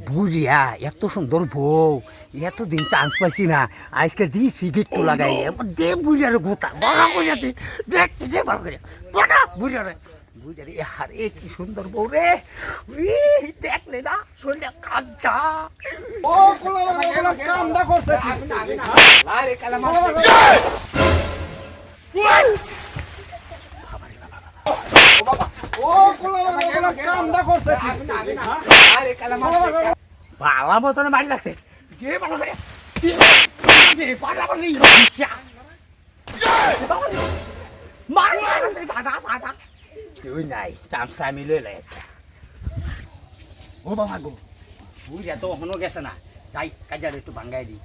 বুঝিয়া এত সুন্দর বউ এতদিন চান্স পাইছি না আজকে দি সিগারেট তো লাগাই দে বুঝিয়ার গোতা বড় করে দেখতে দে বড় করে বড় বুঝিয়ারে বুঝিয়ারে আরে কি সুন্দর বউ রে দেখলে না শরীরে কাঁচা ও কোলা কামটা করছে আরে কালামা ও কোলা কামটা করছে আরে কালামা বাবা মতন মারি লাগছে যে ভালো করে যে পাড়া করে ইচ্ছা মারি দাদা দাদা তুই নাই চান্সটা আমি লইলে আজকে ও বাবা গো বুঝা তো হনো গেছে না যাই কাজার একটু ভাঙ্গাই দি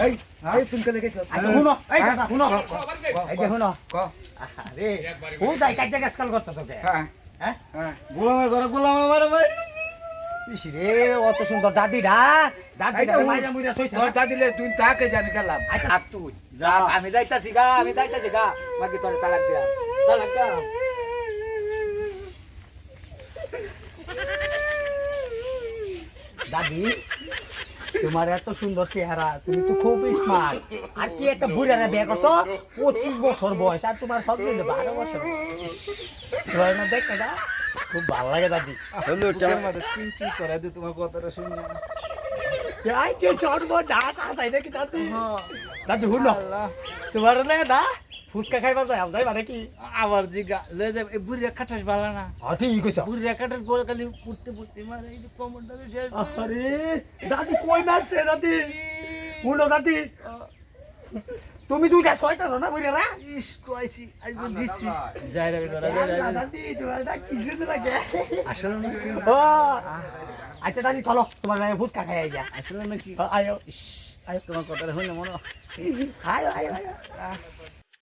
এই তুমি চলে গেছো শুনো এই দাদা শুনো এই যে শুনো আরে ও যাই কাজে গাছকাল করতেছো কে হ্যাঁ হ্যাঁ হ্যাঁ গোলামের ঘরে গোলামের মারে ভাই রে অত সুন্দর দাদিটা দাদিটা মাইরা মুইরা থইছে তোর দাদিলে তুই তাকে জানি গেলাম আর তুই যা আমি যাইতাছি গা বাকি তোর তালাক দিলাম দাদি তোমার এত সুন্দর চেহারা তুমি তো খুব স্মার্ট আর কি একটা বুড়ারা বিয়ে করছো 25 বছর বয়স আর তোমার সব 12 বছর হয় না দেখ না খুব ভালো লাগে দাদি হলো টাইম মধ্যে চিনচিন করে দি তোমার কথাটা শুনি আই কে চড়বো ডাক আসাই নাকি দাদি দাদি হুনো তোমার না ফুচকা খাইবার যাই যাই মানে কি আবার জিগা লে যা এই বুড়িয়া কাটাস ভালো না ঠিক কইছ বুড়িয়া কাটাস বড় খালি পুড়তে মারে এই কমনটা শেষ আরে দাদি কই মারছে দাদি হুনো দাদি তুমি তুই যা শয়তান না বুঝলে না ইস তো আইছি আজ বুঝছি যাই রে ঘরে দাদি তোমার ডাক কি জন্য লাগে আসলে না ও আচ্ছা দাদি চলো তোমার নামে ফুচকা খাই যা আসলে নাকি আয়ো আয় তোমার কথাটা হইলে মনে আয়ো আয়ো আয়ো